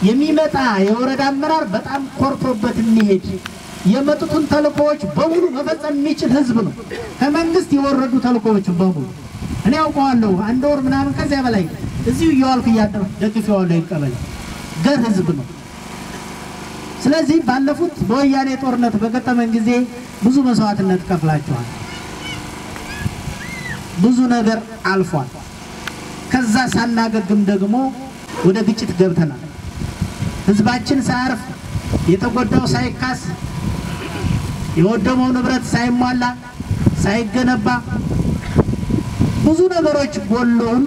የሚመጣ የወረዳ አመራር በጣም ኮርቶበት የሚሄድ የመጡትን ተልኮዎች በሙሉ መፈጸም የሚችል ህዝብ ነው ከመንግስት የወረዱ ተልኮዎች በሙሉ እኔ አውቀዋለሁ አንድ ወር ምናምን ከዚያ በላይ እዚሁ እያዋልኩ እያደረ ደግፌዋለሁ ይቀበል ገር ህዝብ ነው ስለዚህ ባለፉት በወያኔ ጦርነት በገጠመን ጊዜ ብዙ መስዋዕትነት ከፍላችኋል ብዙ ነገር አልፏል ከዛ ሳናገግም ደግሞ ወደ ግጭት ገብተናል ህዝባችን ሳይርፍ የተጎዳው ሳይካስ የወደመው ንብረት ሳይሟላ ሳይገነባ ብዙ ነገሮች ጎሎን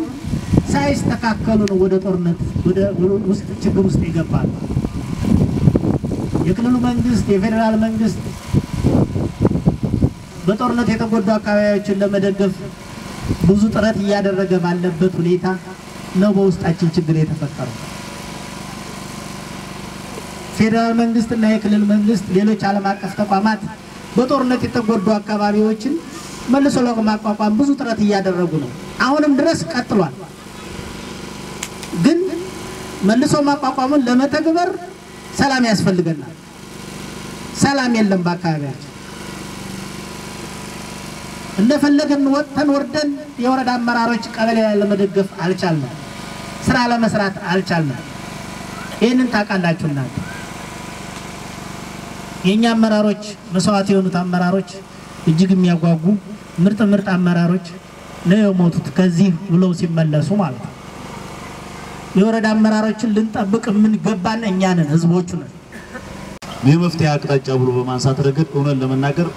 ሳይስተካከሉ ነው ወደ ጦርነት ወደ ውስጥ ችግር ውስጥ ይገባል የክልሉ መንግስት የፌደራል መንግስት በጦርነት የተጎዱ አካባቢዎችን ለመደገፍ ብዙ ጥረት ያደረገ ባለበት ሁኔታ ነው በውስጣችን ችግር የተፈጠረው ፌደራል መንግስት እና የክልል መንግስት ሌሎች ዓለም አቀፍ ተቋማት በጦርነት የተጎዱ አካባቢዎችን መልሶ ለማቋቋም ብዙ ጥረት ያደረጉ ነው አሁንም ድረስ ቀጥሏል ግን መልሶ ማቋቋምን ለመተግበር ሰላም ያስፈልገናል ሰላም የለም በአካባቢያችን እንደፈለገን ወጥተን ወርደን የወረዳ አመራሮች ቀበሌ ላይ ለመደገፍ አልቻልንም ስራ ለመስራት አልቻልንም ይሄንን ታቃላችሁና የኛ አመራሮች መስዋዕት የሆኑት አመራሮች እጅግ የሚያጓጉ ምርጥ አመራሮች ነው የሞቱት ከዚህ ብለው ሲመለሱ ማለት ነው የወረዳ አመራሮችን ልንጠብቅ ምን ገባን እኛ ነን ህዝቦቹ ነን የመፍትሄ አቅጣጫ ብሎ በማንሳት ረገድ ሆነን ለመናገር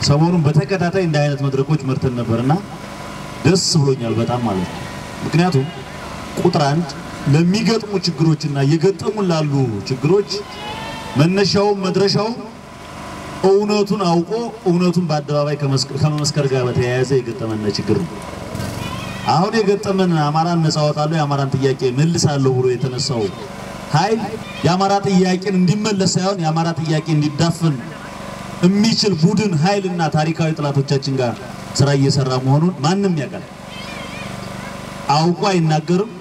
ሰሞኑን በተከታታይ እንደ አይነት መድረኮች መርተን ነበርና ደስ ብሎኛል በጣም ማለት ነው ምክንያቱም ቁጥር 1 ለሚገጥሙ ችግሮችና የገጠሙ ላሉ ችግሮች መነሻው መድረሻው እውነቱን አውቆ እውነቱን በአደባባይ ከመመስከር ጋር በተያያዘ የገጠመን ችግር ነው አሁን የገጠመን አማራን ነፃ አወጣለሁ የአማራን ጥያቄ መልሳለሁ ብሎ የተነሳው ኃይል የአማራ ጥያቄን እንዲመለስ ሳይሆን የአማራ ጥያቄ እንዲዳፈን የሚችል ቡድን ኃይልና ታሪካዊ ጥላቶቻችን ጋር ስራ እየሰራ መሆኑን ማንንም ያውቃል አውቆ አይናገርም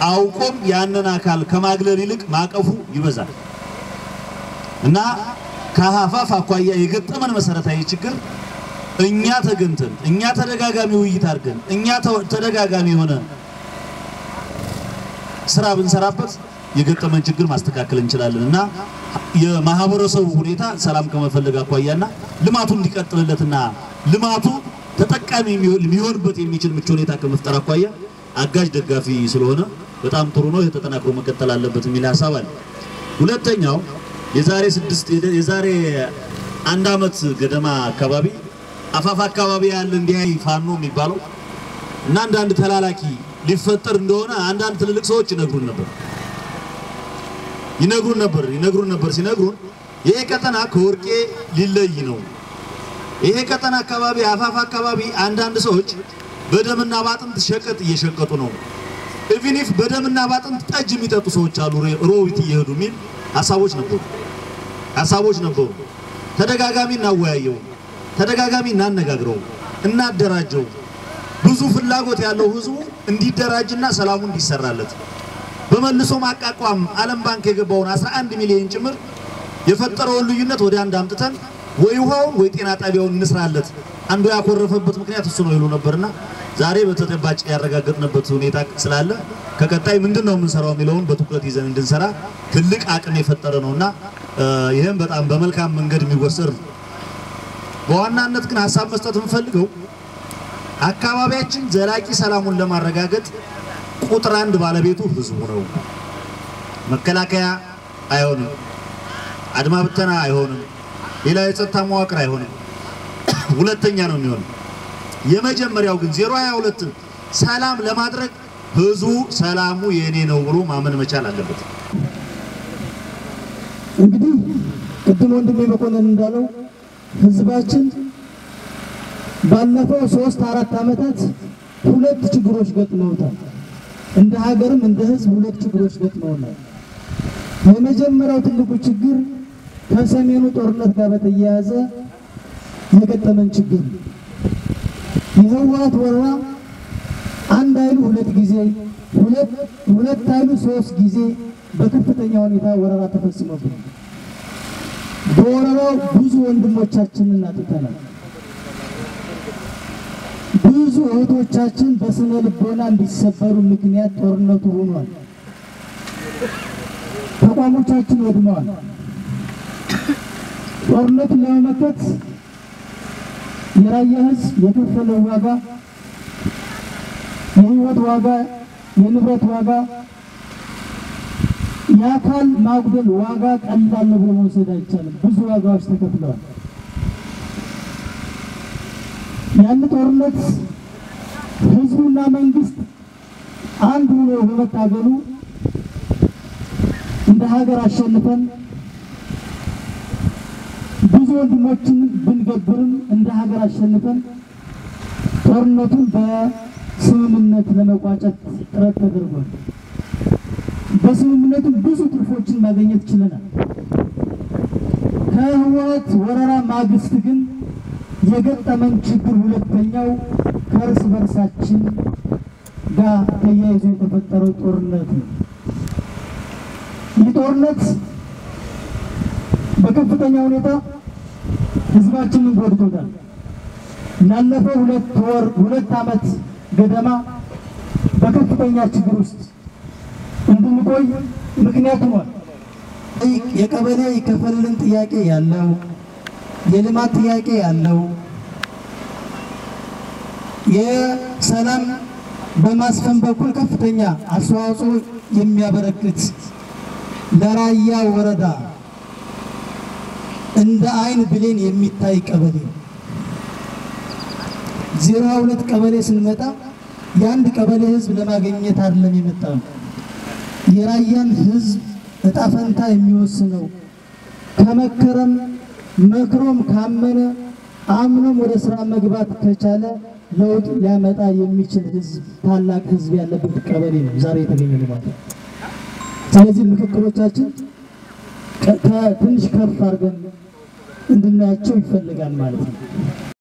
አውቆም ያንን አካል ከማግለል ይልቅ ማቀፉ ይበዛል እና ከሐፋፍ አኳያ የገጠመን መሰረታዊ ችግር እኛ ተገንተን እኛ ተደጋጋሚ ውይይት አድርገን እኛ ተደጋጋሚ ሆነ ስራ ብንሰራበት የገጠመን ችግር ማስተካከል እንችላለንና የማህበረሰቡ ሁኔታ ሰላም ከመፈለግ አኳያና ልማቱ እንዲቀጥልለትና ልማቱ ተጠቃሚ የሚሆንበት የሚችል ምቹ ሁኔታ ከመፍጠር አኳያ አጋዥ ደጋፊ ስለሆነ በጣም ጥሩ ነው የተጠናክሮ መቀጠል አለበት የሚል ሐሳብ አለ ሁለተኛው የዛሬ አንድ አመት ገደማ አካባቢ አፋፍ አካባቢ ያለ እንዲያይ ፋኖ የሚባለው እና አንድ ተላላኪ ሊፈጠር እንደሆነ አንዳንድ ትልልቅ ሰዎች ይነግሩን ነበር ሲነግሩን ይሄ ቀጠና ከወርቄ ሊለይ ነው ይሄ ቀጠና አካባቢ አፋፍ አካባቢ አንዳንድ ሰዎች በደምና ባጥንት ሸቀጥ እየሸቀጡ ነው ኢቭኒፍ በደምና ባጥንት ጠጅ የሚጠጡ ሰዎች አሉ ሮዊት እየሄዱ ሚል ሐሳቦች ነበሩ ተደጋጋሚ እናወያየው ተደጋጋሚ እናነጋግረው እናደራጀው ብዙ ፍላጎት ያለው ህዝቡ እንዲደራጅና ሰላሙ እንዲሰራለት በመልሶ ማቋቋም ዓለም ባንክ የገባውን 11 ሚሊዮን ጭምር የፈጠረው ልዩነት ወደ አንድ አምጥተን ወይ ውሃውን ወይ ጤና ጣቢያውን እንስራለት አንዱ ያኮረፈበት ምክንያት እሱ ነው ይሉ ነበርና ዛሬ በተጨባጭ ያረጋግጥንበት ሁኔታ ስላለ ከቀጣይ ምንድነው የምንሰራው የሚለውን በትኩረት ይዘን እንድንሰራ ትልቅ አቅም የፈጠረ ነውና ይሄን በጣም በመልካም መንገድ የሚወሰድ ነው በዋናነት ግን ሐሳብ መስጠት እንፈልገው አካባቢያችን ዘላቂ ሰላሙን ለማረጋገጥ ቁጥር 1 ባለቤቱ ህዝቡ ነው መከላከያ አይሆንም አድማ ብተና አይሆንም ሌላ የጸጥታ መዋቅር አይሆንም ሁለተኛ ነው የሚሆነው የመጀመሪያው ግን 022 ሰላም ለማድረግ ህዝቡ ሰላሙ የኔ ነው ብሎ ማመን መቻል አለበት እንግዲህ ቅድም ወንድሜ መኮንን እንዳለው ህዝባችን ባለፈው 3-4 አመታት ሁለት ችግሮች ገጥመውታል እንደ ሀገርም እንደ ህዝብ ሁለት ችግሮች ገጥመውናል የመጀመሪያው ትልቁ ችግር ከሰሜኑ ጦርነት ጋር በተያያዘ የገጠመን ችግር የህወሓት ወረራ አንድ አይሉ ሁለት ጊዜ ሁለት አይሉ ሶስት ጊዜ በከፍተኛ ሁኔታ ወረራ ተፈጽሞብናል። በወረራው ብዙ ወንድሞቻችንን አጥተናል። ብዙ እህቶቻችን በስነ ልቦና እንዲሰበሩ ምክንያት ጦርነቱ ሆኗል። ተቋሞቻችን ወድመዋል። ጦርነቱን ለመመከት የራያ ህዝብ የከፈለው ዋጋ የህይወት ዋጋ፣ የንብረት ዋጋ፣ የአካል ማጉደል ዋጋ ቀላል ነው ብሎ መውሰድ አይቻልም። ብዙ ዋጋዎች ተከፍለዋል። ያን ጦርነት ህዝቡና መንግስት አንድ ሆኖ በመታገሉ እንደ ሀገር አሸንፈን ብዙ ወንድሞችን ብንገብርም እንደ ሀገር አሸንፈን ጦርነቱን በስምምነት ለመቋጨት ጥረት ተደርጓል። በስምምነቱ ብዙ ትርፎችን ማግኘት ችለናል። ከህወሓት ወረራ ማግስት ግን የገጠመን ችግር ሁለተኛው ከእርስ በርሳችን ጋር ተያይዞ የተፈጠረው ጦርነት ነው። ይህ ጦርነት በከፍተኛ ሁኔታ ህዝባችንን ጎድቶታል። ላለፈው ሁለት ዓመት ገደማ በከፍተኛ ችግር ውስጥ እንድንቆይ ምክንያት ሆኗል። የቀበሌ ይከፈልልን ጥያቄ ያለው፣ የልማት ጥያቄ ያለው፣ የሰላም በማስፈን በኩል ከፍተኛ አስተዋጽኦ የሚያበረክት ለራያ ወረዳ እንደ አይን ብሌን የሚታይ ቀበሌ 02 ቀበሌ ስንመጣ የአንድ ቀበሌ ህዝብ ለማግኘት አይደለም የመጣው። የራያን ህዝብ እጣ ፈንታ የሚወስነው ከመከረም መክሮም ካመነ አምኖም ወደ ስራ መግባት ከቻለ ለውጥ ሊያመጣ የሚችል ህዝብ ታላቅ ህዝብ ያለበት ቀበሌ ነው ዛሬ የተገኘው ማለት ነው። ስለዚህ ምክክሮቻችን ትንሽ ከፍ አድርገን እንድናያቸው ይፈልጋል ማለት ነው።